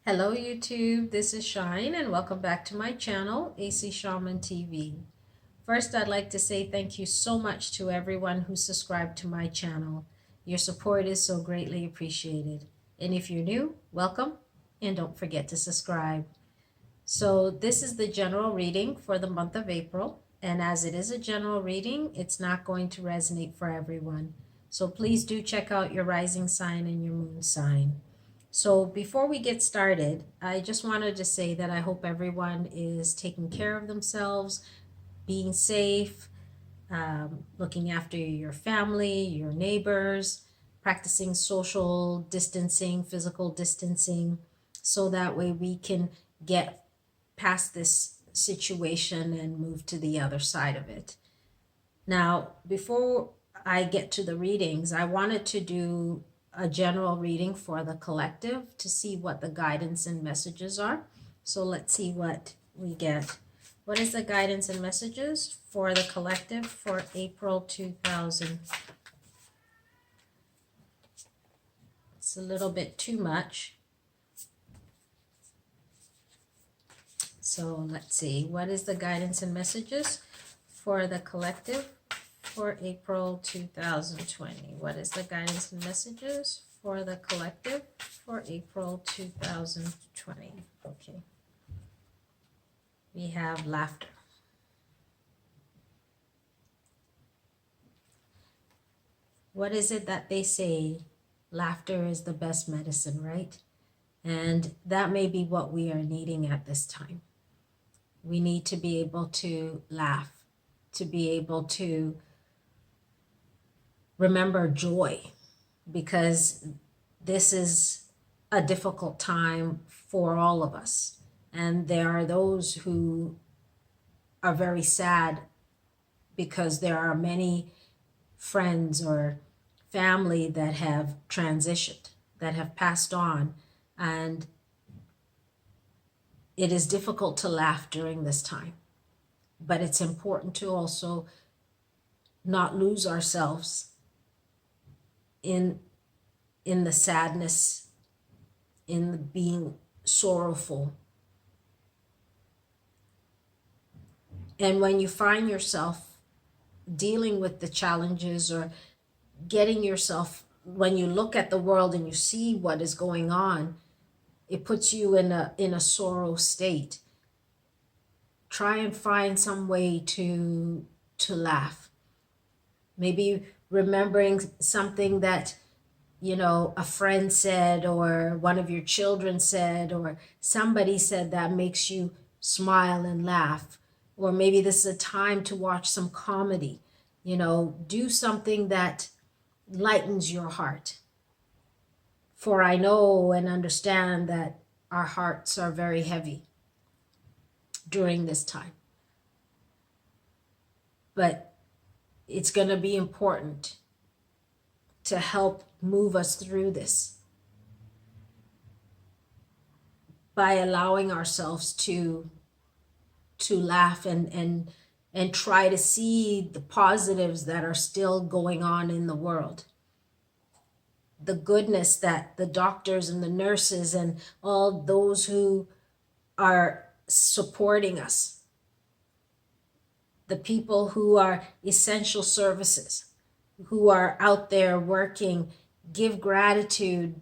Hello YouTube, this is Shine and welcome back to my channel, AC Shaman TV. First, I'd like to say thank you so much to everyone who subscribed to my channel. Your support is so greatly appreciated. And if you're new, welcome and don't forget to subscribe. So this is the general reading for the month of April. And as it is a general reading, it's not going to resonate for everyone. So please do check out your rising sign and your moon sign. So before we get started, I just wanted to say that I hope everyone is taking care of themselves, being safe, looking after your family, your neighbors, practicing social distancing, physical distancing, so that way we can get past this situation and move to the other side of it. Now, before I get to the readings, I wanted to do a general reading for the collective to see what the guidance and messages are. So let's see what we get. What is the guidance and messages for the collective for April 2000? It's a little bit too much. So let's see. What is the guidance and messages for the collective for April 2020? What is the guidance and messages for the collective for April 2020? Okay. We have laughter. What is it that they say? Laughter is the best medicine, right? And that may be what we are needing at this time. We need to be able to laugh, to be able to remember joy, because this is a difficult time for all of us. And there are those who are very sad because there are many friends or family that have transitioned, that have passed on, and it is difficult to laugh during this time. But it's important to also not lose ourselves in the sadness, in the being sorrowful. And when you find yourself dealing with the challenges or getting yourself, when you look at the world and you see what is going on, it puts you in a sorrow state. Try and find some way to laugh. Maybe remembering something that, a friend said, or one of your children said, or somebody said that makes you smile and laugh. Or maybe this is a time to watch some comedy. Do something that lightens your heart. For I know and understand that our hearts are very heavy during this time. But it's going to be important to help move us through this by allowing ourselves to laugh and try to see the positives that are still going on in the world. The goodness that the doctors and the nurses and all those who are supporting us, the people who are essential services, who are out there working, give gratitude,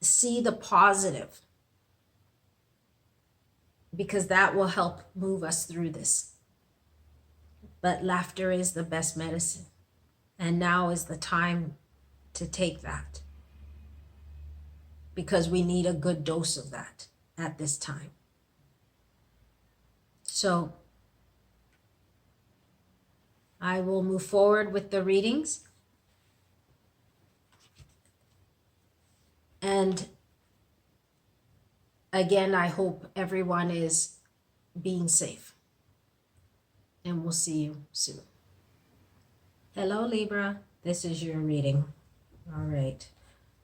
see the positive, because that will help move us through this. But laughter is the best medicine. And now is the time to take that, because we need a good dose of that at this time. So I will move forward with the readings. And again, I hope everyone is being safe. And we'll see you soon. Hello, Libra. This is your reading. All right.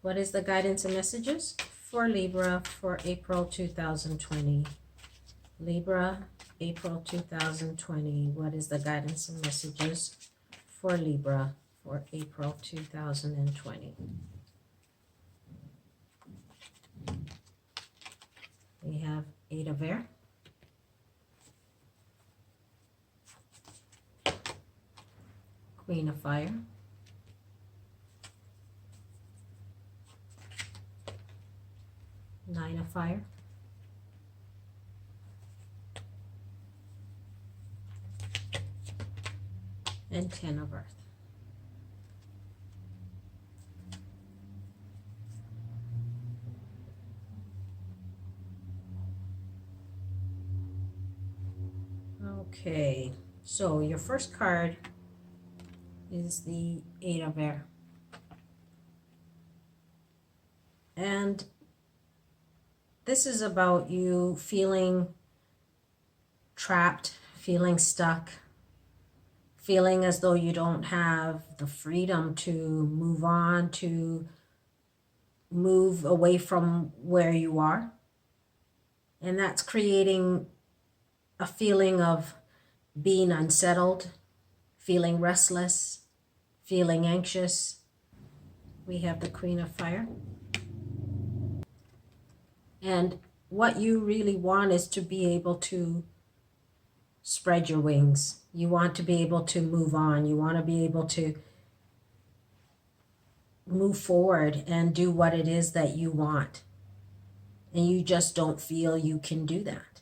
What is the guidance and messages for Libra for April 2020? Libra, April 2020. What is the guidance and messages for Libra for April 2020? have Eight of Air. Queen of Fire. Nine of Fire. And Ten of Earth. Okay, so your first card is the Eight of Air. And this is about you feeling trapped, feeling stuck, feeling as though you don't have the freedom to move on, to move away from where you are. And that's creating a feeling of being unsettled, feeling restless, feeling anxious. We have the Queen of Fire. And what you really want is to be able to spread your wings. You want to be able to move on. You want to be able to move forward and do what it is that you want. And you just don't feel you can do that.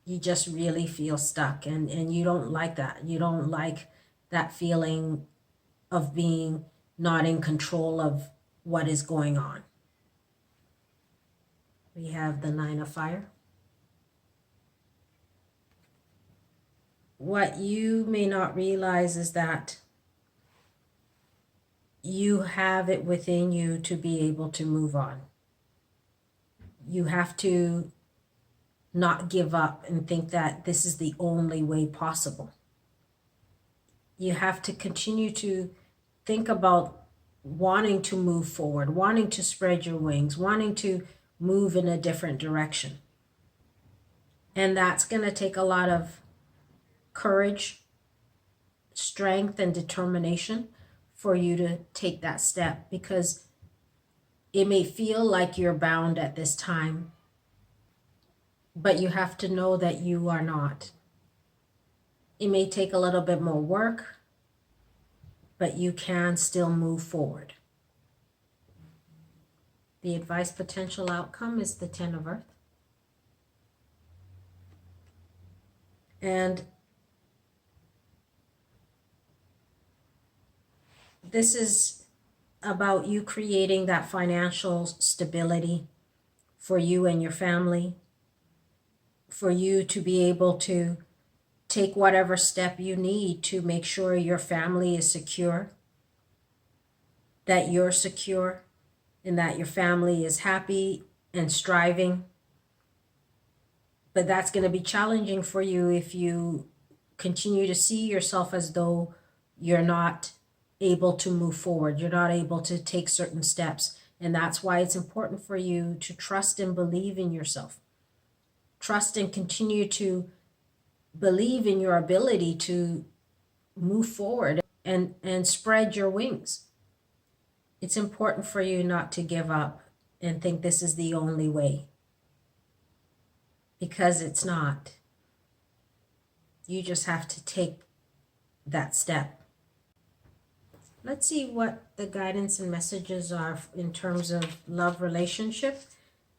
You just really feel stuck, and you don't like that. You don't like that feeling of being not in control of what is going on. We have the Nine of Fire. What you may not realize is that you have it within you to be able to move on. You have to not give up and think that this is the only way possible. You have to continue to think about wanting to move forward, wanting to spread your wings, wanting to move in a different direction. And that's going to take a lot of courage, strength, and determination for you to take that step, because it may feel like you're bound at this time, but you have to know that you are not. It may take a little bit more work, but you can still move forward. The advice potential outcome is the Ten of Earth. And this is about you creating that financial stability for you and your family, for you to be able to take whatever step you need to make sure your family is secure, that you're secure, and that your family is happy and striving. But that's going to be challenging for you if you continue to see yourself as though you're not able to move forward, you're not able to take certain steps. And that's why it's important for you to trust and believe in yourself. Trust and continue to believe in your ability to move forward and spread your wings. It's important for you not to give up and think this is the only way, because it's not. You just have to take that step. Let's see what the guidance and messages are in terms of love relationship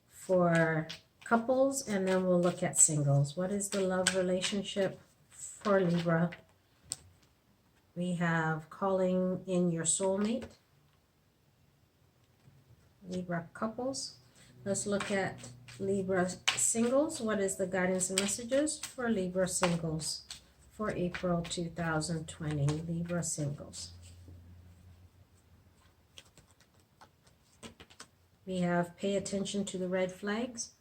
for couples, and then we'll look at singles. What is the love relationship for Libra? We have calling in your soulmate. Libra couples. Let's look at Libra singles. What is the guidance and messages for Libra singles for April 2020? Libra singles. We have pay attention to the red flags.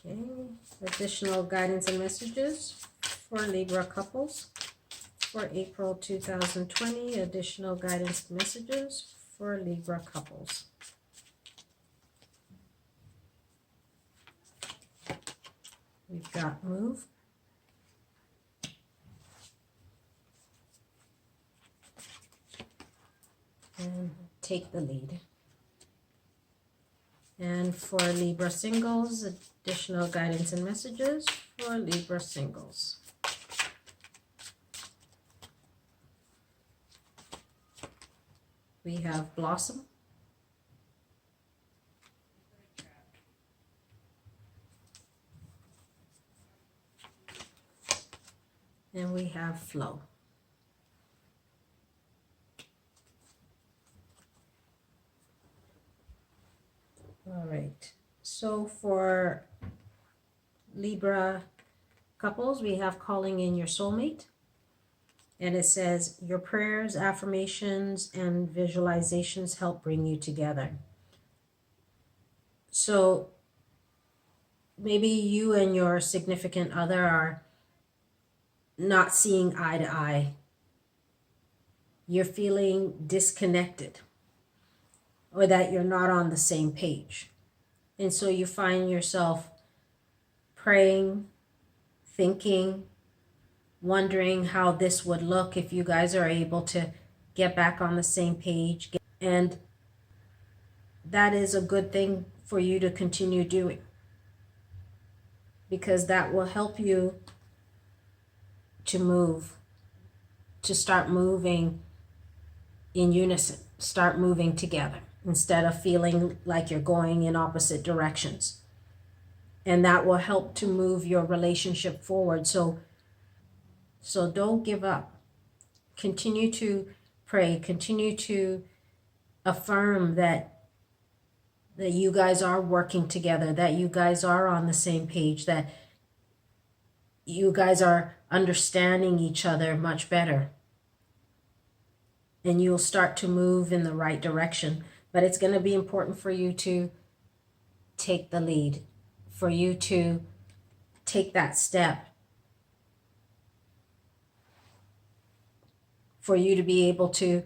Okay, additional guidance and messages for Libra couples for April 2020. Additional guidance messages for Libra couples. We've got move. and take the lead. And for Libra singles, additional guidance and messages for Libra singles. We have Blossom. And we have Flow. All right. So for Libra couples, we have Calling in Your Soulmate. And it says, your prayers, affirmations, and visualizations help bring you together. So maybe you and your significant other are not seeing eye to eye. You're feeling disconnected, or that you're not on the same page. And so you find yourself praying, thinking, wondering how this would look if you guys are able to get back on the same page. And that is a good thing for you to continue doing, because that will help you to move, to start moving in unison, start moving together instead of feeling like you're going in opposite directions. And that will help to move your relationship forward. So don't give up. Continue to pray, continue to affirm that you guys are working together, that you guys are on the same page, that you guys are understanding each other much better. And you'll start to move in the right direction. But it's going to be important for you to take the lead, for you to take that step, for you to be able to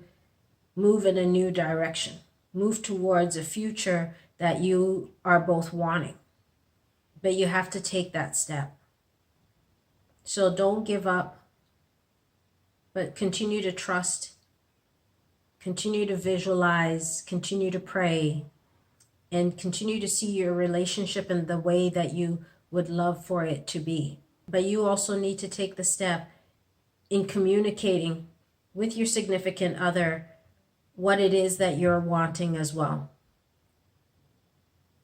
move in a new direction, move towards a future that you are both wanting. But you have to take that step. So don't give up, but continue to trust, continue to visualize, continue to pray, and continue to see your relationship in the way that you would love for it to be. But you also need to take the step in communicating with your significant other what it is that you're wanting as well.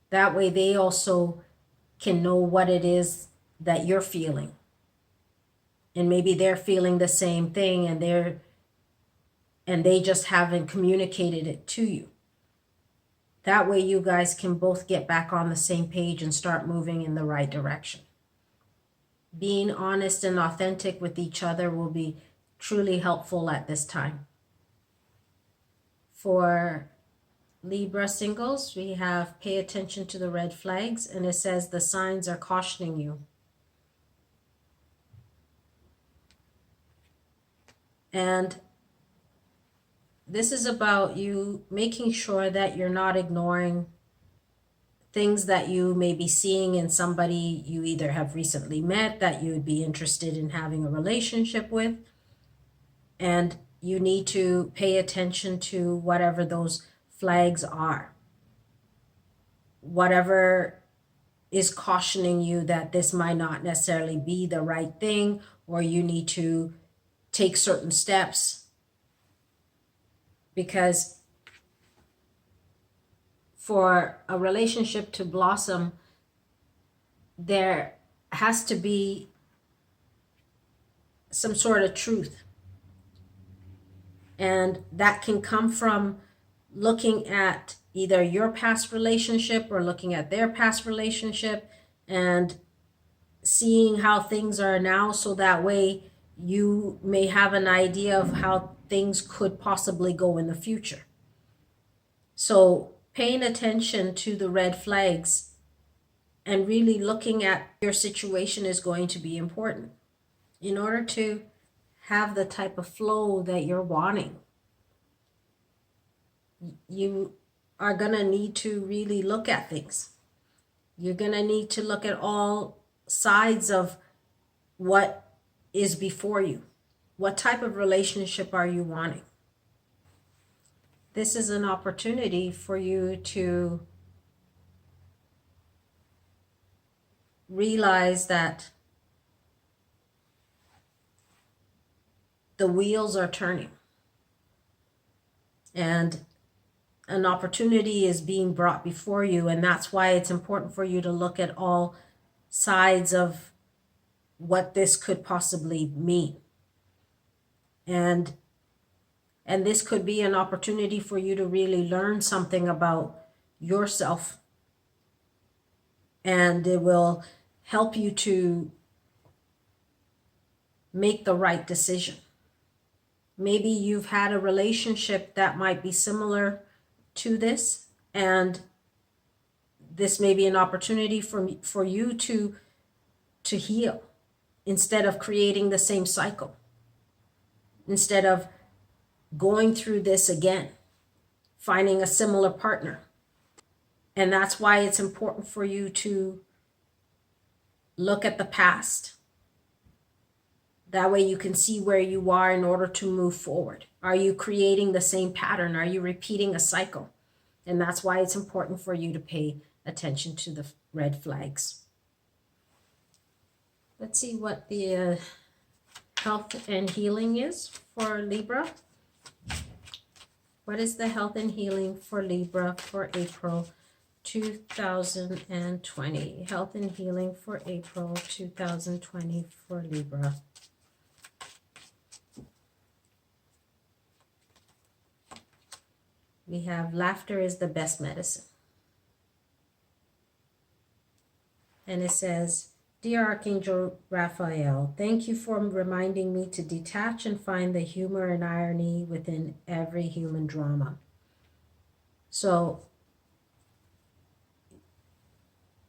That way they also can know what it is that you're feeling. And maybe they're feeling the same thing, and they just haven't communicated it to you. That way you guys can both get back on the same page and start moving in the right direction. Being honest and authentic with each other will be truly helpful at this time. For Libra singles, we have pay attention to the red flags, and it says the signs are cautioning you. And this is about you making sure that you're not ignoring things that you may be seeing in somebody you either have recently met that you would be interested in having a relationship with. And you need to pay attention to whatever those flags are. Whatever is cautioning you that this might not necessarily be the right thing, or you need to take certain steps. Because for a relationship to blossom, there has to be some sort of truth. And that can come from looking at either your past relationship or looking at their past relationship and seeing how things are now, so that way you may have an idea of how things could possibly go in the future. So paying attention to the red flags and really looking at your situation is going to be important in order to have the type of flow that you're wanting. You are going to need to really look at things. You're going to need to look at all sides of what is before you. What type of relationship are you wanting? this is an opportunity for you to realize that the wheels are turning and an opportunity is being brought before you. And that's why it's important for you to look at all sides of what this could possibly mean. And this could be an opportunity for you to really learn something about yourself. And it will help you to make the right decision. Maybe you've had a relationship that might be similar to this, and this may be an opportunity for you to heal instead of creating the same cycle, instead of going through this again, finding a similar partner. And that's why it's important for you to look at the past. That way you can see where you are in order to move forward. Are you creating the same pattern? Are you repeating a cycle? And that's why it's important for you to pay attention to the red flags. Let's see what the health and healing is for Libra. What is the health and healing for Libra for April 2020? Health and healing for April 2020 for Libra. We have laughter is the best medicine. And it says, Dear Archangel Raphael, thank you for reminding me to detach and find the humor and irony within every human drama. So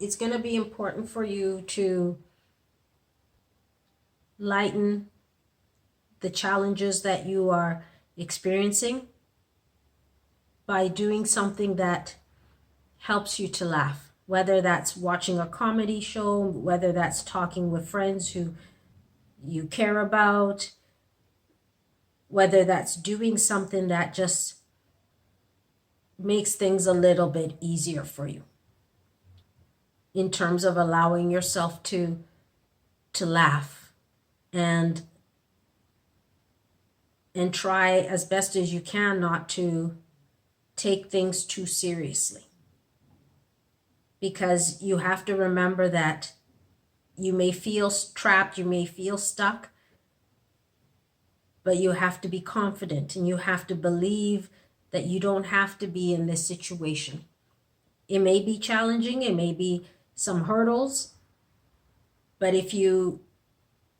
it's going to be important for you to lighten the challenges that you are experiencing by doing something that helps you to laugh, whether that's watching a comedy show, whether that's talking with friends who you care about, whether that's doing something that just makes things a little bit easier for you in terms of allowing yourself to laugh and try as best as you can not to take things too seriously. Because you have to remember that you may feel trapped, you may feel stuck, but you have to be confident and you have to believe that you don't have to be in this situation. It may be challenging, it may be some hurdles, but if you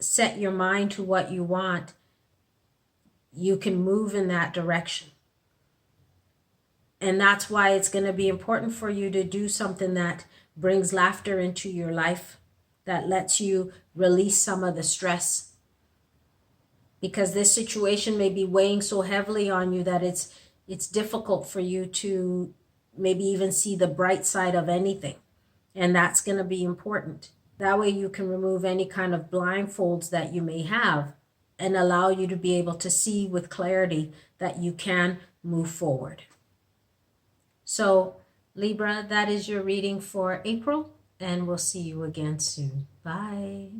set your mind to what you want, you can move in that direction. And that's why it's going to be important for you to do something that brings laughter into your life, that lets you release some of the stress. Because this situation may be weighing so heavily on you that it's difficult for you to maybe even see the bright side of anything. And that's going to be important. That way you can remove any kind of blindfolds that you may have and allow you to be able to see with clarity that you can move forward. So Libra, that is your reading for April, and we'll see you again soon. Bye.